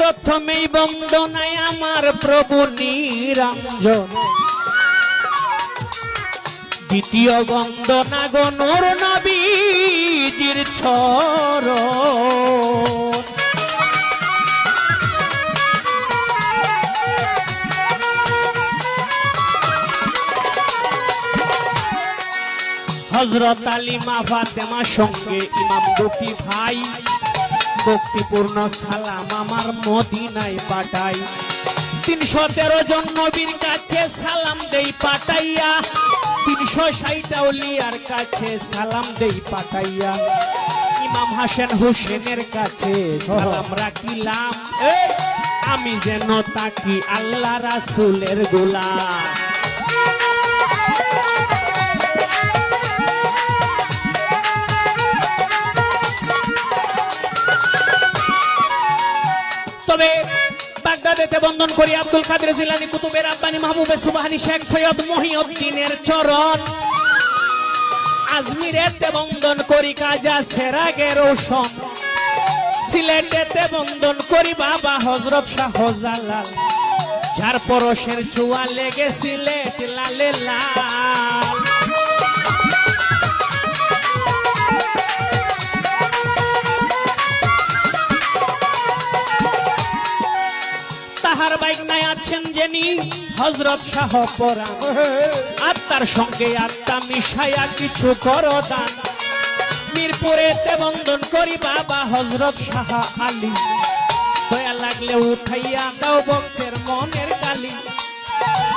প্রথমেই বন্দনায় আমার প্রভু নিরঞ্জন, দ্বিতীয় বন্দনা গো নূর নবীজির চরণ। হযরত আলী মা ফাতেমা সঙ্গে ইমাম দুটি ভাই, ভক্তিপূর্ণ সালাম আমার মদিনায় পাঠাই। 313 জন নবীর কাছে সালাম দেই পাঠাইয়া, 360 আউলিয়ার কাছে সালাম দেই পাঠাইয়া, ইমাম হাসান হোসেনের কাছে সালাম রাখিলাম, আমি যেন তাকি আল্লাহ রাসূলের গোলাম। তবে বাগদাদেতে বন্দন করি আব্দুল কাদের জিলানী, কুতুবে রাব্বানী, মাহবুবে সুবহানী, শেখ সৈয়দ মহিউদ্দিনের চরণ। আজমিরেতে বন্দন করি কাজা সেরাগে রোশন, সিলেটেতে বন্দন করি বাবা হযরত শাহজালাল, যার পরশের ছোঁয়া লেগে সিলেট লালে লাল। তাহার বাইক নাই আছেন যিনি হযরত শাহ পরাণ, আত্মার সঙ্গে আত্মা মিশাইয়া কিছু করো দান। মিরপুরেতে বন্দন করি বাবা হযরত শাহ আলী, দয়া লাগলে উঠাইয়া দাও ভক্তের মনের কালি।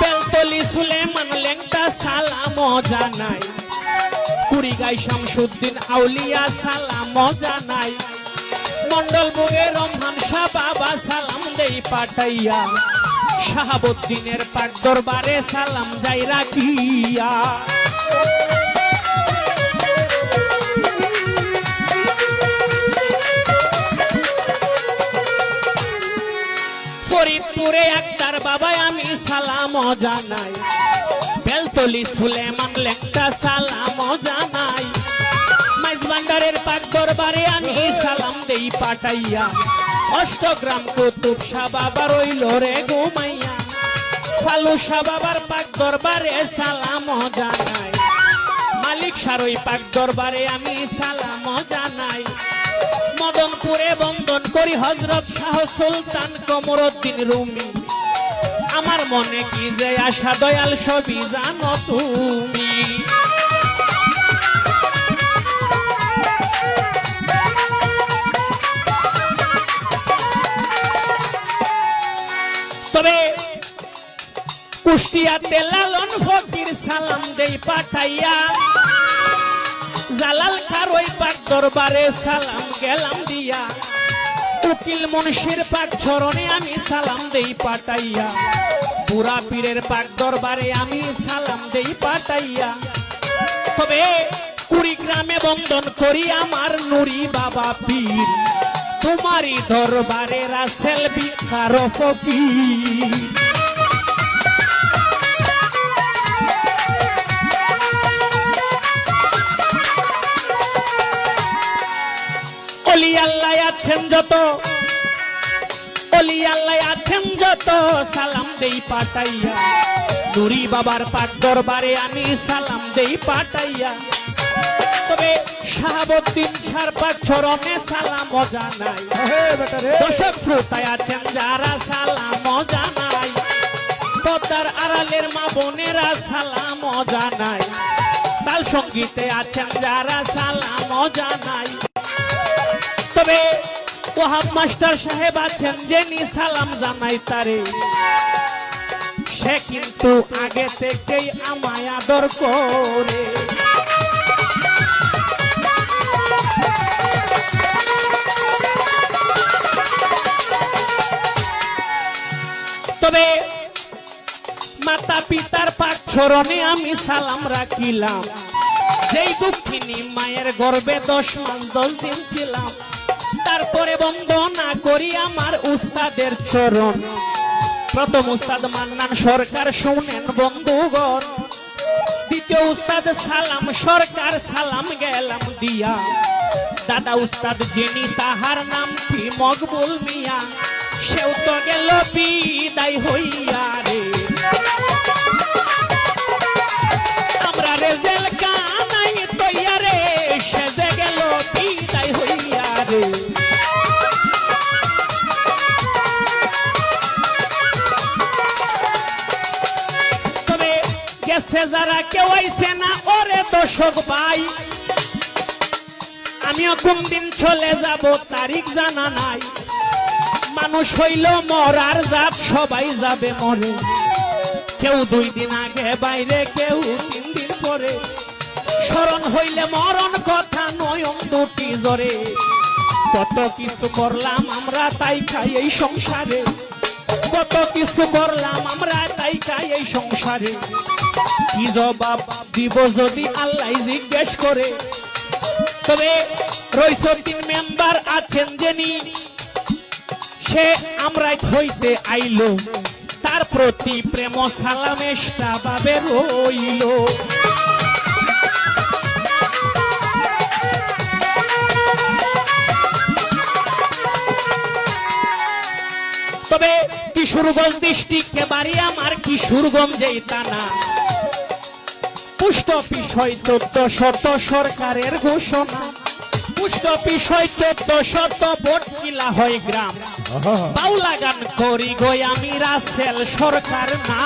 বেলতলি সুলেমান লেংটা সালাম জানাই, কুড়িগাই শামসুদ্দিন আউলিয়া সালাম জানাই। মন্ডল বুয়ে রহমান শাহ বাবা সালাম দেই পাঠাইয়া, শাহাবুদ্দিনের পাক দরবারে সালাম যাই রাখিয়া। ফরিদপুরে আক্তার বাবাই আমি সালাম জানাই, বেলতলি সুলেমান লেংটা সালাম জানাই। মাইজভান্ডারের পাক দরবারে আমি সালাম দেই পাঠাইয়া, অষ্টগ্রাম কুতুব শাহ বাবা রইল রে ঘুমাইয়া। ফালু শাহ বাবার পাক দরবারে সালাম জানাই, মালিক সারই পাক দরবারে আমি সালাম জানাই। মদনপুরে বন্দন করি হযরত শাহ সুলতান কমরউদ্দিন রুমি, আমার মনে কি যে আশা দয়াল সবই জানো তুমি। তবে কুষ্টিয়াতে লালন ফকির সালাম দেই পাঠাইয়া, জালাল খারই পাক দরবারে সালাম গেলাম দিয়া। উকিল মুন্সির পাক চরণে আমি সালাম দেই পাঠাইয়া, বুড়া পীরের পাক দরবারে আমি সালাম দেই পাঠাইয়া। তবে কুড়িগ্রামে বন্দন করি আমার নুরি বাবা পীর, তোমারই দরবারে রাসেল বিখার ফকির। অলি আল্লাহ আছেন যত, অলি আল্লাহ আছেন যত সালাম দেই পাঠাইয়া, নুরি বাবার পাক দরবারে আমি সালাম দেই পাঠাইয়া। তবে শাহাবুদ্দিন শাহর পাক চরণে সালাম জানাই, দর্শক শ্রোতায় আছেন যারা সালাম জানাই। পদ্মার আড়ালের মা বোনেরা সালাম জানাই, তাল সঙ্গীতে আছেন যারা সালাম জানাই। তবে ওয়াহাব মাস্টার সাহেব আছেন যিনি সালাম জানাই তারে, সে কিন্তু আগে থেকেই আমায় আদর করে। তবে মাতা পিতার পাক চরণে আমি সালাম রাখিলাম, যেই দুঃখিনী মায়ের গর্ভে 10 মাস 10 দিন ছিলাম। তারপরে বন্দনা করি আমার উস্তাদের চরণ, প্রথম উস্তাদ মান্নান সরকার শুনেন বন্ধুগণ, দ্বিতীয় উস্তাদ সালাম সরকার সালাম গেলাম দিয়া, দাদা উস্তাদ যিনি তাহার নাম কি মকবুল মিয়া, সেও তো গেল বিদায় হইয়া রে আমরা রেজেল কানাই তৈয়া রে সে যে গেল বিদায় হইয়া রে তবে গেছে যারা কেউ আইছে না ওরে দর্শক ভাই আমিও কোন দিন চলে যাব তারিখ জানা নাই মানুষ হইল মরার জাত সবাই যাবে মরে কেউ 2 দিন আগে বাইরে কেউ 3 দিন পরে স্মরণ হইলে মরণ কথা নয়ন দুটি জরে কত কিছু করলাম আমরা তাই খাই এই সংসারে কত কিছু করলাম আমরা তাই খাই এই সংসারে কি জবাব দিব যদি আল্লাহ জিজ্ঞেস করে তবে রইস 3 মেম্বার আছেন যিনি সে আমরা হইতে আইলো তার প্রতি প্রেম সালামেশটা ভাবে রইল তবে কিশোরগঞ্জ ডিস্ট্রিক্টে বাড়ি আমার কিশোরগঞ্জেই থানা পুষ্ট বিষয় 1400 সরকারের ঘোষণা পুষ্ট বিষয় 1400 ভোট কিলা হয় গ্রাম বাউলা গান করি গো আমি রাসেল সরকার না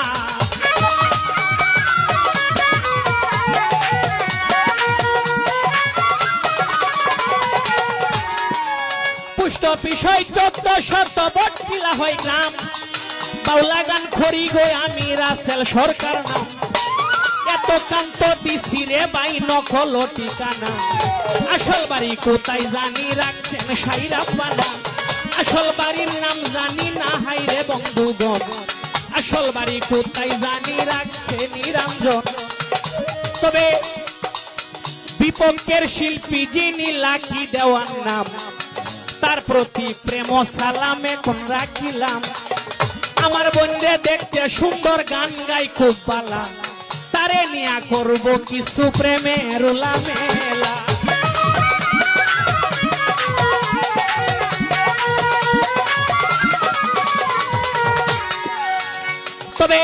পুষ্ট বিষয় 1400 ভোট কিলা হয় গ্রাম বাউলা গান করি গো আমি রাসেল সরকার না এত কান্ত দিছি রে বাই নকল ঠিকানা আসল বাড়ি কোথায় জানি রাখছেন সাইরা পানা আসল বাড়ির নাম জানি না হাইরে বন্ধুগণ আসল বাড়ি কোথায় জানি রাখছে নিরঞ্জন তবে বিপক্ষের শিল্পী যিনি লাকি দেওয়ার নাম তার প্রতি প্রেম সালাম এখন রাখিলাম আমার বন্ধে দেখতে সুন্দর গান গাই খুব ভালো তারে নিয়া করব কিছু প্রেমের উলামেলা তবে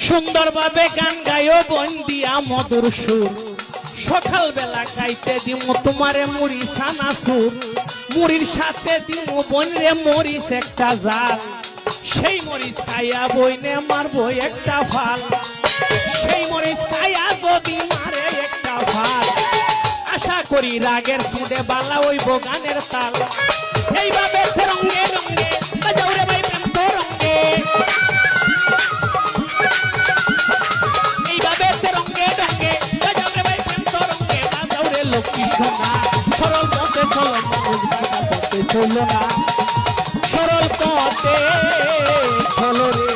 সুন্দরভাবে গান গাইও বন্দিয়া মধুর সুর সকাল বেলা খাইতে দিমু তোমারে মুড়ি সানাসুর মুড়ির সাথে দিমু বনরে মরিচ একটা জাল সেই মরিচ খাইয়া বইনে মারবো একটা ফাল সেই মরিচ খাইয়া যদি মারে একটা ফাল আশা করি রাগের সুদে বালা হইব গানের তাল এইভাবে রঙ্গে রঙ্গে বাজাও রে ভাই প্রেম তো রঙ্গে এইভাবে রঙ্গে রঙ্গে বাজাও রে ভাই প্রেম তো রঙ্গে বাজাও রে লক্ষ্মী সোনা সরল পথে চলো মানুষ পথে চলো না সরল পথে চলো রে